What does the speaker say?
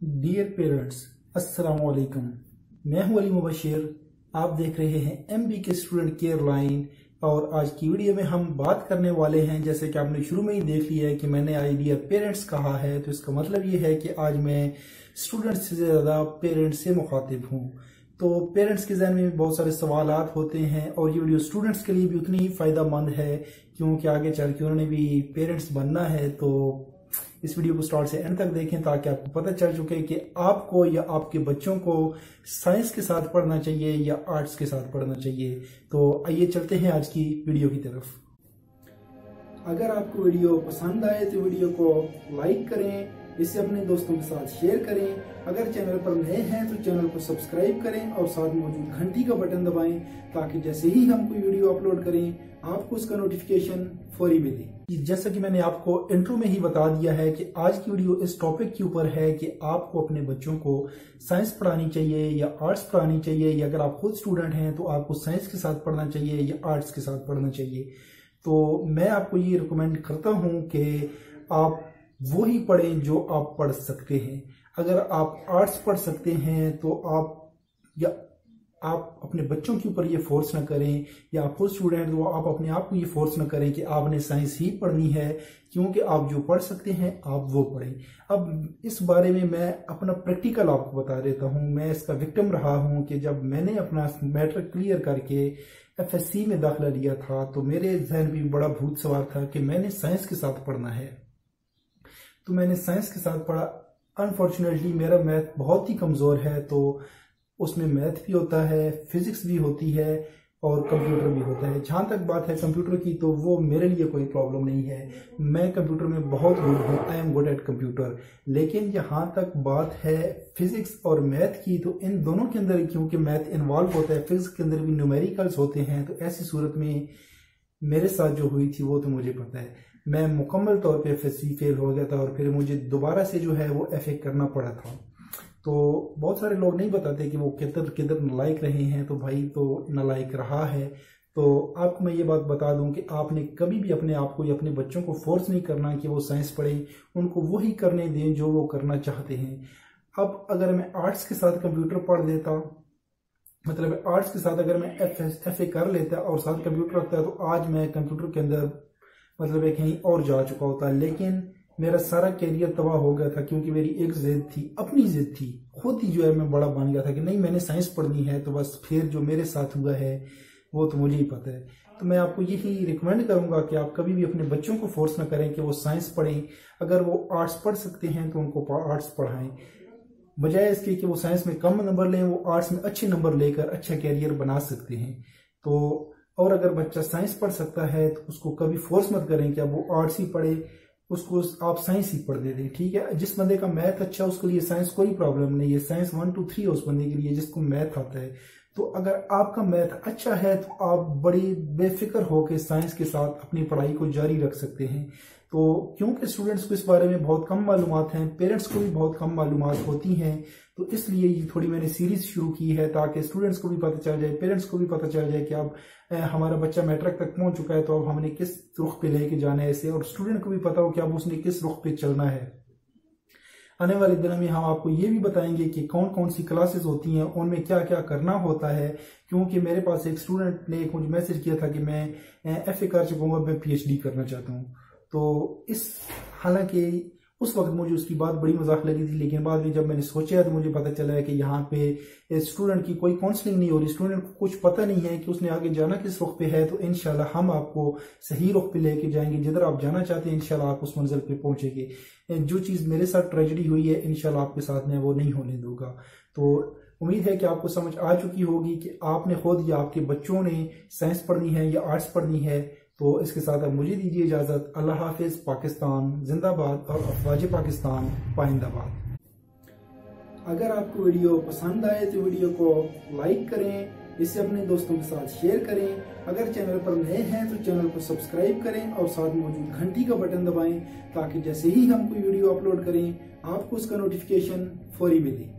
Dear parents, अस्सलाम वालेकुम। मैं हूं अली मुबशिर। आप देख रहे हैं एमबी के स्टूडेंट केयर लाइन और आज की वीडियो में हम बात करने वाले हैं, जैसे कि आपने शुरू में ही देख लिया है कि मैंने आई डियर पेरेंट्स कहा है, तो इसका मतलब ये है कि आज मैं स्टूडेंट्स से ज़्यादा पेरेंट्स से मुखातिब हूँ। तो पेरेंट्स के जहन में भी बहुत सारे सवालात होते हैं और ये वीडियो स्टूडेंट्स के लिए भी उतनी ही फ़ायदेमंद है, क्योंकि आगे चल के उन्होंने भी पेरेंट्स बनना है। तो इस वीडियो को स्टार्ट से एंड तक देखें ताकि आपको पता चल चुके कि आपको या आपके बच्चों को साइंस के साथ पढ़ना चाहिए या आर्ट्स के साथ पढ़ना चाहिए। तो आइए चलते हैं आज की वीडियो की तरफ। अगर आपको वीडियो पसंद आए तो वीडियो को लाइक करें, इसे अपने दोस्तों के साथ शेयर करें। अगर चैनल पर नए हैं तो चैनल को सब्सक्राइब करें और साथ मौजूद घंटी का बटन दबाएं ताकि जैसे ही हम कोई वीडियो अपलोड करें आपको उसका नोटिफिकेशन फौरी मिले। जैसा कि मैंने आपको इंट्रो में ही बता दिया है कि आज की वीडियो इस टॉपिक के ऊपर है कि आपको अपने बच्चों को साइंस पढ़ानी चाहिए या आर्ट्स पढ़ानी चाहिए, या अगर आप खुद स्टूडेंट हैं तो आपको साइंस के साथ पढ़ना चाहिए या आर्ट्स के साथ पढ़ना चाहिए। तो मैं आपको ये रिकमेंड करता हूँ कि आप वो ही पढ़ें जो आप पढ़ सकते हैं। अगर आप आर्ट्स पढ़ सकते हैं तो आप अपने बच्चों के ऊपर ये फोर्स ना करें, या आप खुद स्टूडेंट तो आप अपने आप को ये फोर्स ना करें कि आपने साइंस ही पढ़नी है, क्योंकि आप जो पढ़ सकते हैं आप वो पढ़ें। अब इस बारे में मैं अपना प्रैक्टिकल आपको बता देता हूँ। मैं इसका विक्टिम रहा हूँ कि जब मैंने अपना मैट्रिक क्लियर करके FSC में दाखिला लिया था तो मेरे जहन में बड़ा भूत सवार था कि मैंने साइंस के साथ पढ़ना है। तो मैंने साइंस के साथ पढ़ा। अनफॉर्चुनेटली मेरा मैथ बहुत ही कमज़ोर है, तो उसमें मैथ भी होता है, फिजिक्स भी होती है और कंप्यूटर भी होता है। जहाँ तक बात है कंप्यूटर की, तो वो मेरे लिए कोई प्रॉब्लम नहीं है, मैं कंप्यूटर में बहुत गुड हूँ, I am good at computer. लेकिन जहाँ तक बात है फिजिक्स और मैथ की, तो इन दोनों के अंदर क्योंकि मैथ इन्वॉल्व होता है, फिजिक्स के अंदर भी न्यूमेरिकल्स होते हैं, तो ऐसी सूरत में मेरे साथ जो हुई थी वो तो मुझे पता है। मैं मुकम्मल तौर पे FSC फेल हो गया था और फिर मुझे दोबारा से जो है वो FA करना पड़ा था। तो बहुत सारे लोग नहीं बताते कि वो किधर नालायक रहे हैं, तो भाई तो नालायक रहा है। तो आपको मैं ये बात बता दूं कि आपने कभी भी अपने आप को या अपने बच्चों को फोर्स नहीं करना कि वो साइंस पढ़ें, उनको वही करने दें जो वो करना चाहते हैं। अब अगर मैं आर्ट्स के साथ कंप्यूटर पढ़ देता, मतलब आर्ट्स के साथ अगर मैं FA कर लेता और साथ कंप्यूटर रखता, तो आज मैं कंप्यूटर के अंदर मतलब कहीं और जा चुका होता। लेकिन मेरा सारा कैरियर तबाह हो गया था, क्योंकि मेरी एक जिद थी, अपनी जिद थी, खुद ही जो है मैं बड़ा बन गया था कि नहीं मैंने साइंस पढ़नी है। तो बस फिर जो मेरे साथ हुआ है वो तो मुझे ही पता है। तो मैं आपको यही रिकमेंड करूंगा कि आप कभी भी अपने बच्चों को फोर्स ना करें कि वो साइंस पढ़ें। अगर वो आर्ट्स पढ़ सकते हैं तो उनको आर्ट्स पढ़ाएं, बजाय इसके कि वो साइंस में कम नंबर लें, वो आर्ट्स में अच्छे नंबर लेकर अच्छा कैरियर बना सकते हैं। तो और अगर बच्चा साइंस पढ़ सकता है तो उसको कभी फोर्स मत करें कि अब वो आर्ट्स ही पढ़े, उसको आप साइंस ही पढ़ दे दें। ठीक है, जिस बंदे का मैथ अच्छा है उसके लिए साइंस कोई प्रॉब्लम नहीं है, साइंस 1 2 3 है उस बंदे के लिए जिसको मैथ आता है। तो अगर आपका मैथ अच्छा है तो आप बड़ी बेफिक्र होकर साइंस के साथ अपनी पढ़ाई को जारी रख सकते हैं। तो क्योंकि स्टूडेंट्स को इस बारे में बहुत कम मालूमात हैं, पेरेंट्स को भी बहुत कम मालूमात होती हैं, तो इसलिए ये थोड़ी मैंने सीरीज शुरू की है ताकि स्टूडेंट्स को भी पता चल जाए, पेरेंट्स को भी पता चल जाए कि अब हमारा बच्चा मैट्रिक तक पहुंच चुका है, तो अब हमने किस रुख पे लेके जाना है इसे, और स्टूडेंट को भी पता हो कि अब उसने किस रुख पे चलना है। आने वाले दिनों में हम आपको ये भी बताएंगे कि कौन कौन सी क्लासेस होती हैं, उनमें क्या क्या करना होता है। क्योंकि मेरे पास एक स्टूडेंट ने मुझे मैसेज किया था कि मैं FA कर चुका हूँ, मैं PhD करना चाहता हूँ। तो हालांकि उस वक्त मुझे उसकी बात बड़ी मजाक लगी थी, लेकिन बाद में जब मैंने सोचा तो मुझे पता चला है कि यहाँ पे स्टूडेंट की कोई काउंसलिंग नहीं हो रही, स्टूडेंट को कुछ पता नहीं है कि उसने आगे जाना किस रुख पे है। तो इंशाल्लाह हम आपको सही रुख पे लेके जाएंगे, जिधर आप जाना चाहते हैं इंशाल्लाह आप उस मंजिल पे पहुंचेंगे। जो चीज़ मेरे साथ ट्रेजेडी हुई है इंशाल्लाह आपके साथ में वो नहीं होने दूंगा। तो उम्मीद है कि आपको समझ आ चुकी होगी कि आपने खुद या आपके बच्चों ने साइंस पढ़नी है या आर्ट्स पढ़नी है। तो इसके साथ अब मुझे दीजिए इजाज़त। अल्लाह हाफिज़, पाकिस्तान जिंदाबाद और अफवाज पाकिस्तान पाइंदाबाद। अगर आपको वीडियो पसंद आए तो वीडियो को लाइक करें, इसे अपने दोस्तों के साथ शेयर करें। अगर चैनल पर नए हैं तो चैनल को सब्सक्राइब करें और साथ मौजूद घंटी का बटन दबाएं ताकि जैसे ही हम कोई वीडियो अपलोड करें आपको उसका नोटिफिकेशन फौरी मिले।